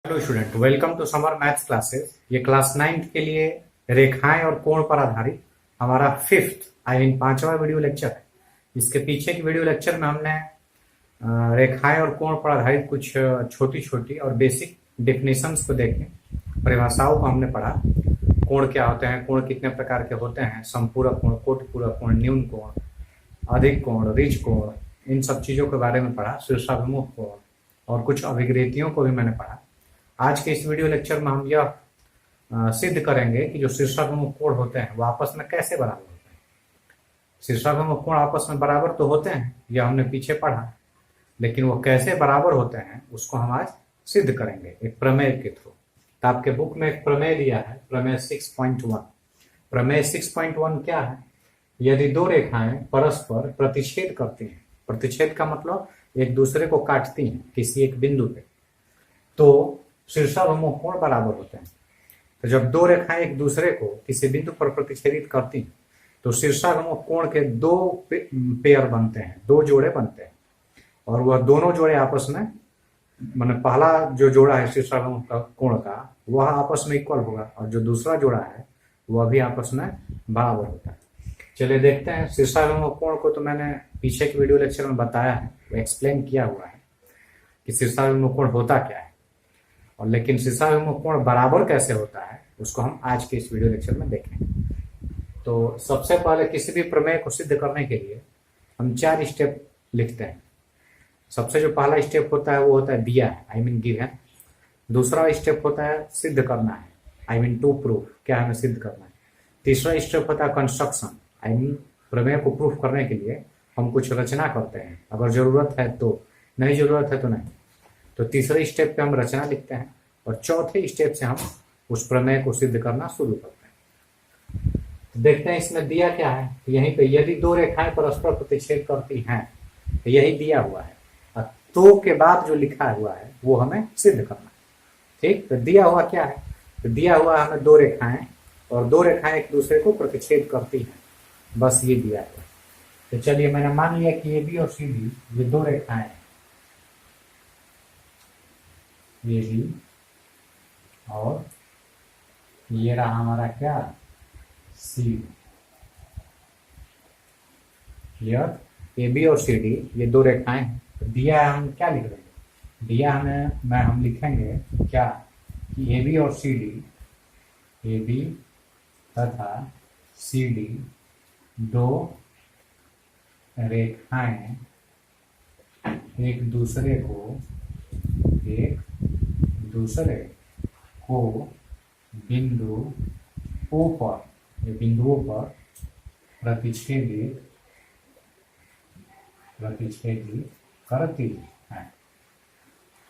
Hello student, welcome to summer maths classes. ये class 9th के लिए रेखाएं और कोण पर आधारित हमारा पांचवा वीडियो लेक्चर है। इसके पीछे की वीडियो लेक्चर में हमने रेखाएं और कोण पर आधारित कुछ छोटी छोटी और बेसिक डेफिनेशंस को देखे, परिभाषाओं को हमने पढ़ा। कोण क्या होते हैं, कोण कितने प्रकार के होते हैं, समपूरक कोण, कोटिपूरक कोण, न्यून कोण, अधिक कोण, ऋज कोण, इन सब चीजों के बारे में पढ़ा। शीर्षाभिमुख कोण और कुछ अभिग्रेतियों को भी मैंने पढ़ा। आज के इस वीडियो लेक्चर में हम यह सिद्ध करेंगे कि जो शीर्षाभिमुख कोण होते हैं वो आपस में कैसे बराबर होते हैं। शीर्षाभिमुख कोण आपस में बराबर तो होते हैं, यह हमने पीछे पढ़ा, लेकिन वो कैसे बराबर होते हैं उसको हम आज सिद्ध करेंगे एक प्रमेय के थ्रू। तो आपके बुक में एक प्रमेय दिया है, प्रमेय 6.1। प्रमेय 6.1 क्या है? यदि दो रेखाएं परस्पर प्रतिच्छेद करती हैं, प्रतिच्छेद का मतलब एक दूसरे को काटती हैं किसी एक बिंदु पे, तो शीर्षाभिमुख कोण बराबर होते हैं। तो जब दो रेखाएं एक दूसरे को किसी बिंदु पर प्रतिच्छेदित करती हैं तो शीर्षाभिमुख कोण के दो पेयर बनते हैं, दो जोड़े बनते हैं, और वह दोनों जोड़े आपस में, माने पहला जो जोड़ा है शीर्षाभिमुख कोण का वह आपस में इक्वल होगा, और जो दूसरा जोड़ा है वह भी आपस में बराबर होता है। चलिए देखते हैं। शीर्षाभिमुख कोण को तो मैंने पीछे के वीडियो लेक्चर में बताया है, एक्सप्लेन किया हुआ है कि शीर्षाभिमुख कोण होता क्या है, और लेकिन शीर्षाभिमुख कोण बराबर कैसे होता है उसको हम आज के इस वीडियो लेक्चर में देखेंगे। तो सबसे पहले किसी भी प्रमेय को सिद्ध करने के लिए हम 4 स्टेप लिखते हैं। सबसे जो पहला स्टेप होता है वो होता है दिया है, आई मीन गिवन। दूसरा स्टेप होता है सिद्ध करना है, आई मीन टू प्रूफ, क्या हमें सिद्ध करना है। तीसरा स्टेप होता है कंस्ट्रक्शन, आई मीन प्रमेय को प्रूफ करने के लिए हम कुछ रचना करते हैं, अगर जरूरत है तो, नहीं जरूरत है तो नहीं। तो तीसरे स्टेप पे हम रचना लिखते हैं, और चौथे स्टेप से हम उस प्रमेय को सिद्ध करना शुरू करते हैं। तो देखते हैं इसमें दिया क्या है। तो यहीं पे यदि दो रेखाएं परस्पर प्रतिच्छेद करती हैं, तो यही दिया हुआ है, और तो के बाद जो लिखा हुआ है वो हमें सिद्ध करना है। ठीक, तो दिया हुआ क्या है? तो दिया हुआ हमें दो रेखाएं, और दो रेखाएं एक दूसरे को प्रतिच्छेद करती हैं, बस ये दिया है। तो चलिए, मैंने मान लिया कि ए बी और सी डी ये दो रेखाएं हैं, ये भी, और ये रहा हमारा क्या, सी। क्लियर? ए बी और सी डी ये दो रेखाएं हैं। तो दिया है, हम क्या लिख रहे हैं? दिया हमें हम लिखेंगे क्या कि ए बी और सी डी, ए बी तथा सी डी दो रेखाएं एक दूसरे को बिंदु O पर, ये बिंदुओं पर प्रतिच्छेदित करती है।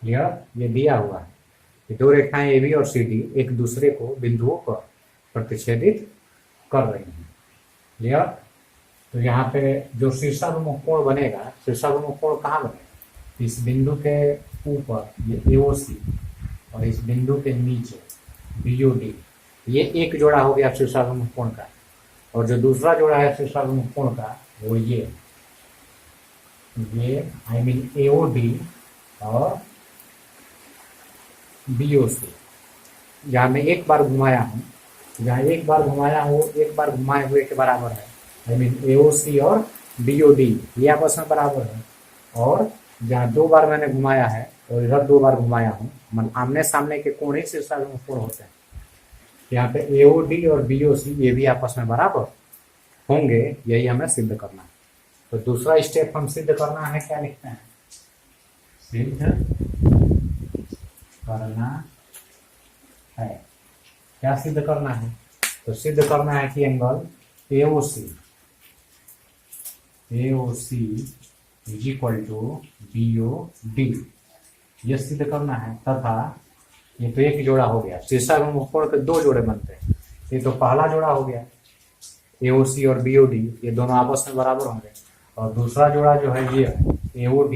क्लियर? ये दिया हुआ है कि दो रेखाएं ए बी और सी डी एक दूसरे को बिंदुओं पर प्रतिच्छेदित कर रही हैं। क्लियर? तो यहाँ पे जो शीर्षाभिमुख कोण बनेगा, शीर्षाभिमुख कोण कहाँ बनेगा? इस बिंदु के ऊपर ये AOC, और इस बिंदु के नीचे BOD, ये एक जोड़ा हो गया शीर्षाभिमुख कोण का, और जो दूसरा जोड़ा है शीर्षाभिमुख कोण का वो ये आई मीन AOD और BOC। जहाँ मैं एक बार घुमाया हूँ, जहाँ एक बार घुमाया हूँ, एक बार घुमाए हुए के बराबर है, आई मीन AOC और BOD ये आपस में बराबर है। और जहाँ दो बार मैंने घुमाया है और इधर दो बार घुमाया हूँ, मतलब आमने सामने के कोण ही शीर्षाभिमुख कोण होते हैं। यहाँ पे AOD और BOC ये भी आपस में बराबर होंगे, यही हमें सिद्ध करना है। तो दूसरा स्टेप हम सिद्ध करना है, क्या लिखते हैं? सिद्ध करना है। क्या सिद्ध करना है? तो सिद्ध करना है कि angle AOC is equal to BOD, ये सिद्ध करना है। तथा ये तो एक जोड़ा हो गया, शीर्षाभिमुख कोण के दो जोड़े बनते हैं। ये तो पहला जोड़ा हो गया, AOC और BOD ये दोनों आपस में बराबर होंगे, और दूसरा जोड़ा जो है ये AOD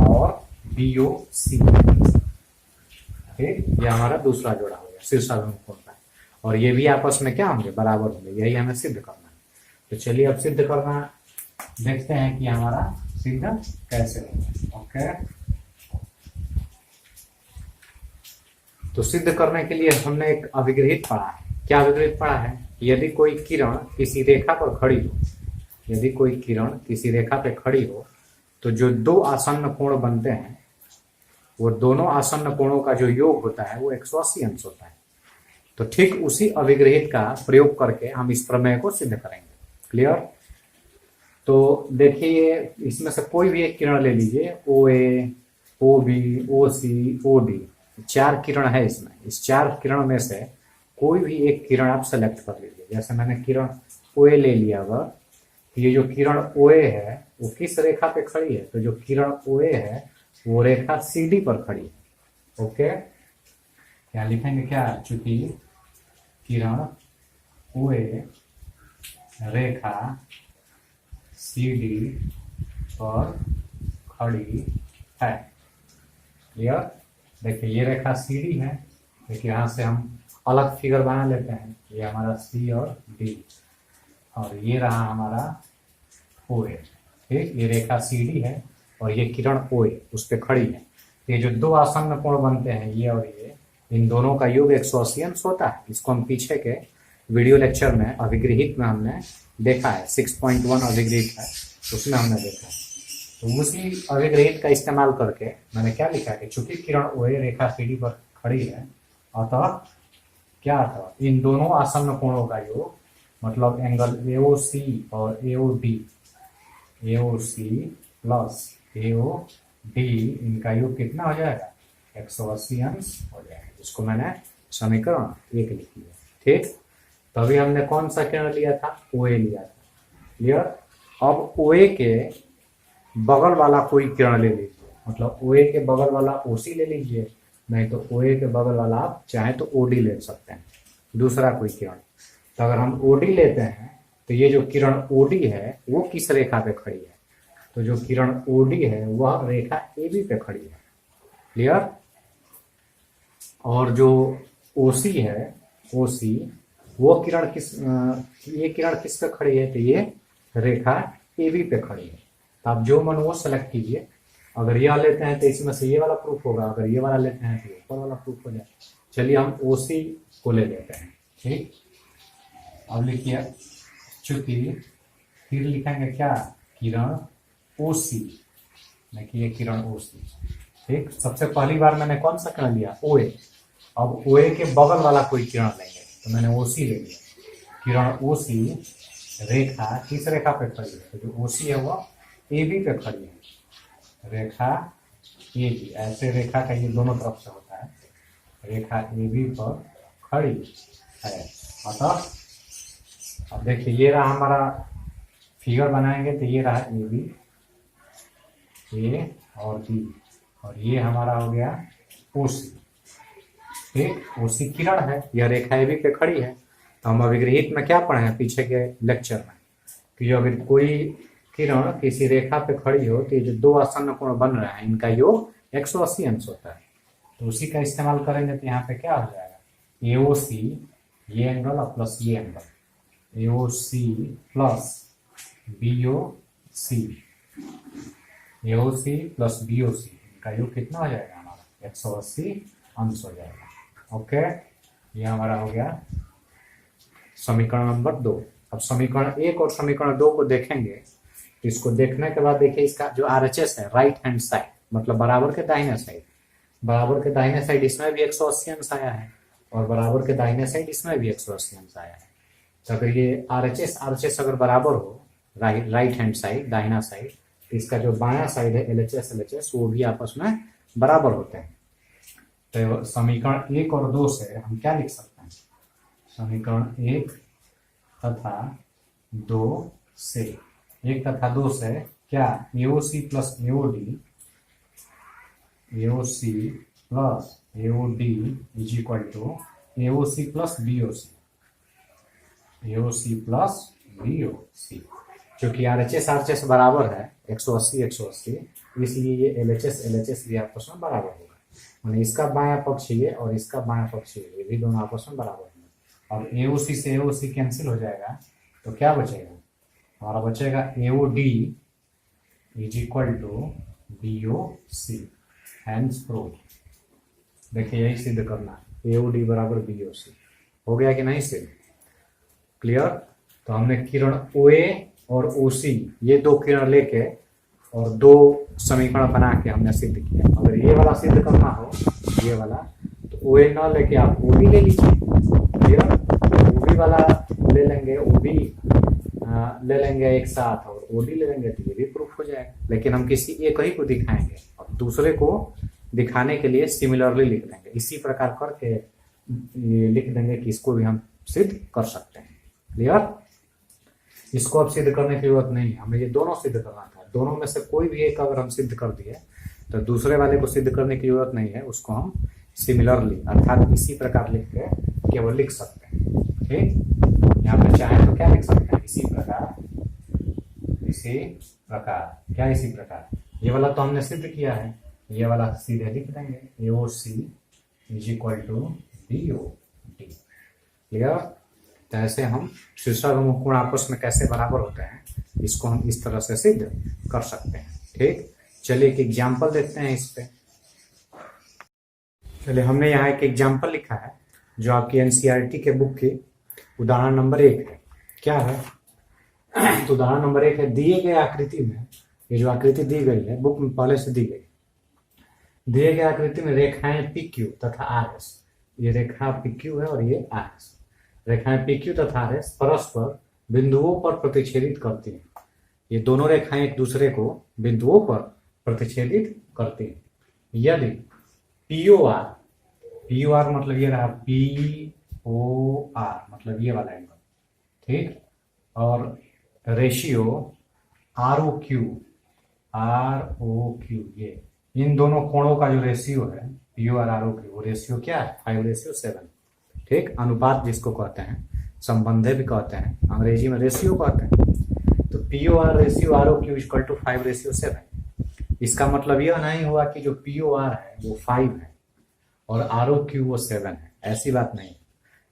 और BOC। ठीक, ये हमारा दूसरा जोड़ा हो गया शीर्षाभिमुख कोण का, और ये भी आपस में क्या होंगे? बराबर होंगे, यही हमें सिद्ध करना है। तो चलिए अब सिद्ध करना देखते हैं कि हमारा सिद्ध कैसे होगा। ओके, तो सिद्ध करने के लिए हमने एक अभिग्रहित पढ़ा है। क्या अभिग्रहित पढ़ा है? यदि कोई किरण किसी रेखा पर खड़ी हो, यदि कोई किरण किसी रेखा पर खड़ी हो तो जो दो आसन्न कोण बनते हैं वो दोनों आसन्न कोणों का जो योग होता है वो 180 अंश होता है। तो ठीक उसी अभिग्रहित का प्रयोग करके हम इस प्रमेय को सिद्ध करेंगे। क्लियर? तो देखिए, इसमें से कोई भी एक किरण ले लीजिए, ओ ए, ओ बी, ओ सी, ओ डी, 4 किरण है इसमें। इस 4 किरण में से कोई भी एक किरण आप सेलेक्ट कर लीजिए। जैसे मैंने किरण ओ ए ले लिया, अगर ये जो किरण ओ ए है वो किस रेखा पे खड़ी है? तो जो किरण ओ ए है वो रेखा सी डी पर खड़ी है। ओके, क्या लिखेंगे? क्या? चूंकि किरण ओ ए रेखा सी डी पर खड़ी है। क्लियर? देखिए, ये रेखा सी डी है। देखिए, यहाँ से हम अलग फिगर बना लेते हैं। ये हमारा सी और डी, और ये रहा हमारा ओ ए। ठीक, ये रेखा सी डी है और ये किरण ओ ए उस पर खड़ी है। ये जो दो आसन्न कोण बनते हैं, ये और ये, इन दोनों का योग 180 अंश होता है। इसको हम पीछे के वीडियो लेक्चर में अभिग्रहित में हमने देखा है। 6.1 अभिग्रहित है, उसमें हमने देखा है। तो उसी अभिग्रहित का इस्तेमाल करके मैंने क्या लिखा है कि चूंकि किरण ओ ए रेखा सी डी पर खड़ी है, अतः क्या था? इन दोनों आसन्न कोणों का योग, मतलब एंगल एओ सी और एओ D, AO C plus AO D, इनका योग कितना हो जाएगा? 180 अंश हो जाएगा। जिसको मैंने समीकरण 1 लिख लिया। ठीक, तभी हमने कौन सा किरण लिया था? ओ ए लिया था। क्लियर? अब ओ ए के बगल वाला कोई किरण ले लीजिए, मतलब ओ ए के बगल वाला ओ सी ले लीजिए, नहीं तो ओ ए के बगल वाला आप चाहे तो ओ डी ले सकते हैं, दूसरा कोई किरण। तो अगर हम ओ डी लेते हैं तो ये जो किरण ओ डी है वो किस रेखा पे खड़ी है? तो जो किरण ओ डी है वह रेखा ए बी पे खड़ी है। क्लियर? और जो ओ सी है, ओ सी, वो किरण ये किरण किस पे खड़ी है? तो ये रेखा ए बी पे खड़ी है। तो आप जो मन वो सेलेक्ट कीजिए। अगर यह लेते हैं तो इसमें से ये वाला प्रूफ होगा, अगर ये वाला लेते हैं तो ऊपर वाला प्रूफ हो जाए। चलिए हम ओ सी को ले लेते हैं। ठीक, अब लिखिए, चूंकि फिर लिखेंगे क्या? किरण ओ सी। देखिए, किरण ओ सी। ठीक, सबसे पहली बार मैंने कौन सा किरण लिया? ओ ए। अब ओ ए के बगल वाला कोई किरण लेंगे, तो मैंने ओ सी ले लिया। किरण ओ सी रेखा किस रेखा पे खड़ी है? तो जो ओ सी है वह ए बी पे खड़ी है। रेखा ए बी, ऐसे रेखा का ये दोनों तरफ से होता है। रेखा ए बी पर खड़ी है। अतः अब देखिए, ये रहा हमारा फिगर बनाएंगे तो ये रहा ए बी, ए और बी, और ये हमारा हो गया ओ सी। ठीक, ओ सी किरण है, यह रेखा ए बी पे खड़ी है। तो हम अभिग्रहित में क्या पढ़े हैं पीछे के लेक्चर में कि अगर कोई किरण किसी रेखा पे खड़ी हो तो ये जो दो आसन्न कोण बन रहे हैं इनका योग 180 अंश होता है। तो उसी का इस्तेमाल करेंगे तो यहाँ पे क्या हो जाएगा? एओ सी, ये एंगल और प्लस ये एंगल, एओ C plus BO C, AO C plus BO सी, इनका योग कितना हो जाएगा? हमारा 180 अंश हो जाएगा। ओके, ये हमारा हो गया समीकरण नंबर 2। अब समीकरण 1 और समीकरण 2 को देखेंगे। तो इसको देखने के बाद देखिए, इसका जो आरएचएस है, राइट हैंड साइड, मतलब बराबर के दाहिने साइड, बराबर के दाहिने साइड इसमें भी 180 अंश आया है और बराबर के दाहिने साइड इसमें भी 180 अंश आया है। तो अगर ये आरएचएस अगर बराबर हो, राइट हैंड साइड, दाहिना साइड, तो इसका जो बायां साइड है एलएचएस वो भी आपस में बराबर होते हैं। तो समीकरण 1 और 2 से हम क्या लिख सकते हैं? समीकरण 1 तथा 2 से, 1 तथा 2 से क्या? AO C plus AO D, AO C plus AO D is equal to AO C plus BO C, AO C plus BO C. क्योंकि आरएचएस बराबर है 180, इसलिए ये एलएचएस भी आपस में बराबर होगा। मैंने इसका बायां पक्ष ये और इसका बायां पक्ष ये भी दोनों आपस में बराबर होंगे। और एओ सी से एओ सी कैंसिल हो जाएगा, तो क्या बचेगा? हमारा बचेगा AO D is equal to B O C, hence prove. देखिए यही सिद्ध करना है, ए ओ डी बराबर बी ओ सी। हो गया कि नहीं सिद्ध? क्लियर? तो हमने किरण ओ ए और ओ सी, ये दो किरण लेके और दो समीकरण बना के हमने सिद्ध किया। अगर ये वाला सिद्ध करना हो, ये वाला, तो ओ ए न लेके आप ओ बी ले लीजिए। क्लियर? ओ बी वाला ले लेंगे, ओ बी ले लेंगे एक साथ, और ओ डी ले लेंगे, तो ये भी प्रूफ हो जाएगा। लेकिन हम किसी एक ही को दिखाएंगे और दूसरे को दिखाने के लिए सिमिलरली लिख देंगे। इसी प्रकार करके ये लिख देंगे कि इसको भी हम सिद्ध कर सकते हैं। क्लियर? इसको अब सिद्ध करने की जरूरत नहीं है, हमें ये दोनों सिद्ध करना था। दोनों में से कोई भी एक अगर हम सिद्ध कर दिए तो दूसरे वाले को सिद्ध करने की जरूरत नहीं है, उसको हम सिमिलरली अर्थात इसी प्रकार लिख के केवल लिख सकते हैं। ठीक, यहाँ पे चाहे तो क्या लिख सकते हैं, इसी प्रकार, इसी प्रकार। क्या इसी प्रकार? ये वाला तो हमने सिद्ध किया है, ये वाला सीधे लिख देंगे, A O C is equal to B O D. Clear? तो ऐसे हम शीर्षाभिमुख कोण आपस में कैसे बराबर होते हैं, इसको हम इस तरह से सिद्ध कर सकते हैं। ठीक, चलिए एक एग्जाम्पल देखते हैं इस पे। चलिए हमने यहाँ एक एग्जाम्पल लिखा है जो आपकी एनसीईआरटी के बुक की उदाहरण नंबर 1 है। क्या है? तो उदाहरण नंबर 1 है, दिए गए आकृति में, ये जो आकृति दी गई है बुक में पहले से दी गई, दिए गए आकृति में रेखाएं पी क्यू तथा आर एस, ये रेखा पी क्यू है और ये आर एस, रेखाएं पी क्यू तथा आर एस परस्पर बिंदुओं पर प्रतिच्छेदित करती हैं। ये दोनों रेखाएं एक दूसरे को बिंदुओं पर प्रतिच्छेदित करती हैं। यदि पीओ आर मतलब ये रहा, पी ओ आर मतलब ये वाला एंगल, ठीक, और रेशियो आर ओ क्यू ये, इन दोनों कोणों का जो रेशियो है पीओ आर ओ क्यू, वो रेशियो क्या है? 5:7। ठीक, अनुपात जिसको कहते हैं, संबंध भी कहते हैं, अंग्रेजी में रेशियो कहते हैं। तो PO R ratio R O Q equal to 5:7। इसका मतलब यह नहीं हुआ कि जो पीओ आर है वो 5 है और आर ओ क्यू वो 7 है, ऐसी बात नहीं।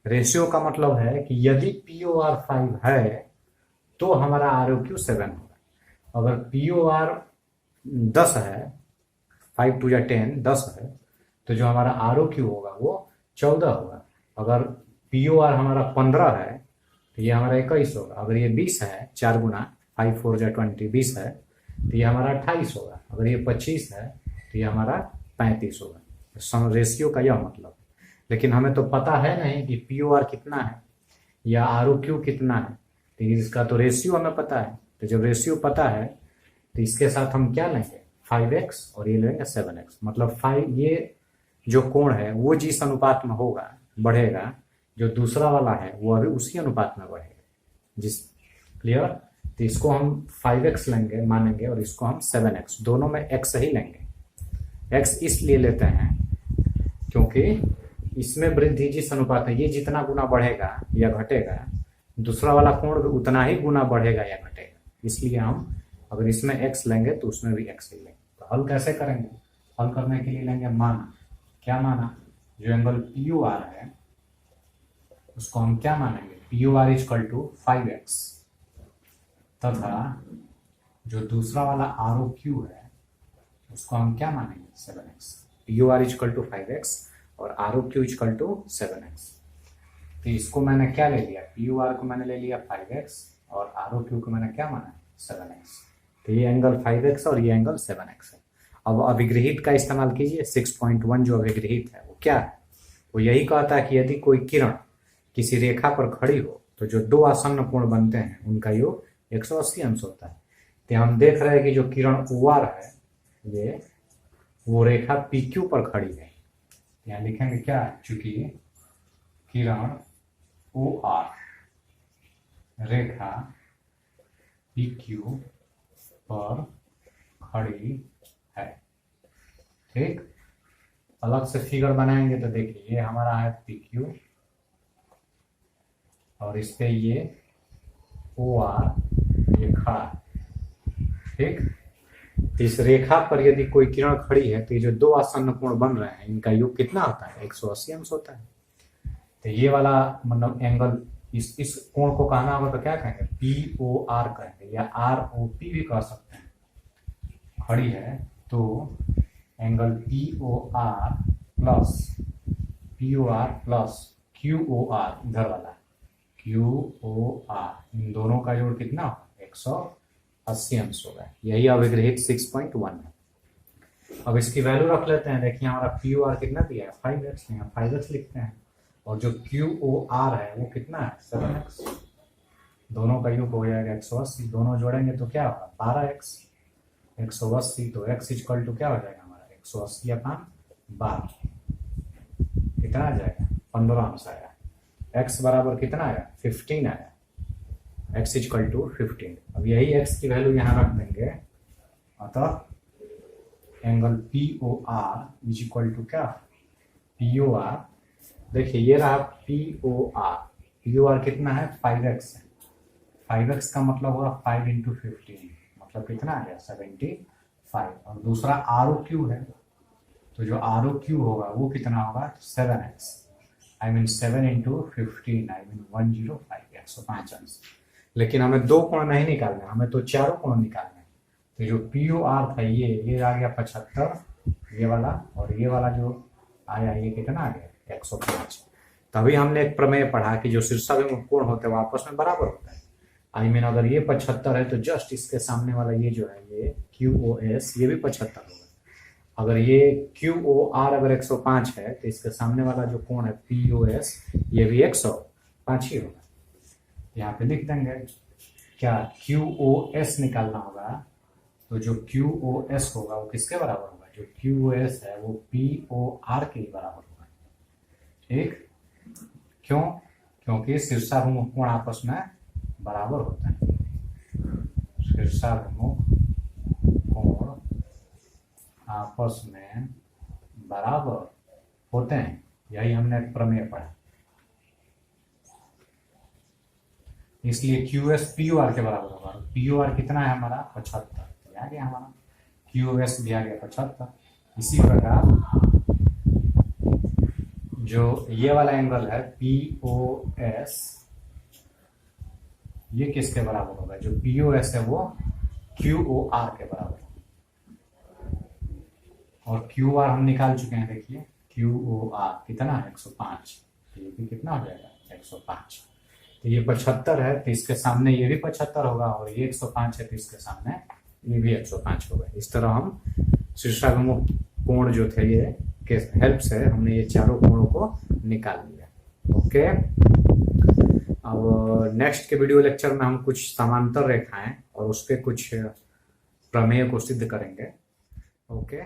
रेशियो का मतलब है कि यदि पीओ आर 5 है तो हमारा आर ओ क्यू 7 होगा। अगर पीओ आर 10 है, 5 2 10, 10 है, तो जो हमारा आर ओ क्यू होगा वो 14 होगा। अगर पीओ आर हमारा 15 है तो ये हमारा 21 होगा। अगर ये 20 है, 4 गुना 5 4 20, 20 है, तो ये हमारा 28 होगा। अगर ये 25 है तो ये हमारा 35 होगा। रेशियो का यह मतलब। लेकिन हमें तो पता है नहीं कि पीओ आर कितना है या आर ओ क्यू कितना है, तो इसका तो रेशियो हमें पता है। तो जब रेशियो पता है तो इसके साथ हम क्या लेंगे, 5x, और ये लेंगे 7x। मतलब 5, ये जो कोण है वो जिस अनुपात में होगा बढ़ेगा, जो दूसरा वाला है वो अभी उसी अनुपात में बढ़ेगा जिस। क्लियर? तो इसको हम 5x लेंगे मानेंगे और इसको हम 7x, दोनों में x ही लेंगे। x इसलिए लेते हैं क्योंकि इसमें वृद्धि जिस अनुपात है, ये जितना गुना बढ़ेगा या घटेगा, दूसरा वाला कोण भी उतना ही गुना बढ़ेगा या घटेगा। इसलिए हम अगर इसमें x लेंगे तो उसमें भी x ही लेंगे। तो हल कैसे करेंगे? हल करने के लिए लेंगे माना। क्या माना? जो एंगल पीओ आर है उसको हम क्या मानेंगे, PO are equal to 5x, तथा जो दूसरा वाला आर ओ क्यू है उसको हम क्या मानेंगे, 7x। PO are equal to 5x और R O Q equal to 7x। तो इसको मैंने क्या ले लिया, पीओ आर को मैंने ले लिया 5x और आर ओ क्यू को मैंने क्या माना, 7x। तो ये एंगल 5x और ये एंगल 7x है। अब अभिगृहित का इस्तेमाल कीजिए। 6.1 जो अभिगृहित है वो क्या है, वो यही कहता है कि यदि कोई किरण किसी रेखा पर खड़ी हो तो जो दो आसन्न कोण बनते हैं उनका योग 180 अंश होता है। तो हम देख रहे हैं कि जो किरण ओ आर है ये वो रेखा पी क्यू पर खड़ी है। यहाँ लिखेंगे क्या, चूंकि किरण ओ आर रेखा पी क्यू पर खड़ी है। ठीक, अलग से फिगर बनाएंगे तो देखिए ये हमारा है पी क्यू और इस पे ये ओ आर ये खड़ा है। ठीक, तो इस रेखा पर यदि कोई किरण खड़ी है तो ये जो दो आसन्न कोण बन रहे हैं इनका योग कितना होता है, 180 अंश होता है। तो ये वाला मतलब एंगल, इस कोण को कहना होगा तो क्या कहेंगे, पी ओ आर कहेंगे या आर ओ पी भी कह सकते हैं। खड़ी है तो angle P O R plus इधर वाला QOR, इन दोनों का जोड़ कितना 180 अंश होगा। यही अभिग्रहित 6.1 है। अब इसकी वैल्यू रख लेते हैं। देखिए हमारा POR कितना दिया है 5x, यहाँ 5x लिखते हैं, और जो QOR है वो कितना है 7x। दोनों का योग हो जाएगा 180, दोनों जोड़ेंगे तो क्या होगा 12x। 180 तो x इक्वल टू क्या हो जाएगा हमारा 180/12, कितना आ जाएगा 15 अंश आया। x बराबर कितना आया 15 आया, x इक्वल टू 15। अब यही x की वैल्यू यहाँ रख देंगे, अतः angle POR is equal to क्या POR। देखिए ये रहा POR कितना है 5x है। 5x का मतलब होगा 5 × 15, मतलब कितना आ गया 75। और दूसरा ROQ है, तो जो ROQ होगा वो कितना होगा 7x, I mean 7 × 15, I mean 105, 105 अंश। लेकिन हमें दो कोण नहीं निकालना, हमें तो चारों कोण निकालना है। तो जो POR था ये आ गया 75, ये वाला, और ये वाला जो आया ये कितना आ गया 105। तभी हमने एक प्रमेय पढ़ा कि जो शीर्षाभिमुख कोण होते हैं वो आपस में बराबर होता है। आई मीन अगर ये 75 है तो जस्ट इसके सामने वाला ये जो है ये QOS ये भी 75 होगा। अगर ये QOR अगर 105 है तो इसके सामने वाला जो कोण है POS ये भी 105 ही होगा। यहाँ पे लिख देंगे क्या QOS निकालना होगा, तो जो QOS होगा वो किसके बराबर होगा, जो QOS है वो POR के बराबर होगा। ठीक, क्यों? क्योंकि शीर्षाभिमुख कोण आपस में बराबर होता है। शीर्षाभिमुख कोण आपस में बराबर होते हैं, यही हमने प्रमेय पढ़ा। इसलिए QS POR के बराबर होगा। POR कितना है हमारा 75, तो आ गया हमारा QS भी आ गया 75। इसी प्रकार जो ये वाला एंगल है POS ये किसके बराबर होगा, जो POS है वो QOR के बराबर होगा। और QR हम निकाल चुके हैं, देखिए QOR कितना है 105, तो ये भी कितना हो जाएगा 105। तो ये 75 है तो इसके सामने ये भी 75 होगा, और ये 105 है तो इसके सामने ये भी 105 होगा। इस तरह हम शीर्षाभिमुख कोण जो थे ये के हेल्प से हमने ये चारों कोणों को निकाल लिया। ओके, अब नेक्स्ट के वीडियो लेक्चर में हम कुछ समांतर रेखाएं और उसके कुछ प्रमेय को सिद्ध करेंगे। ओके।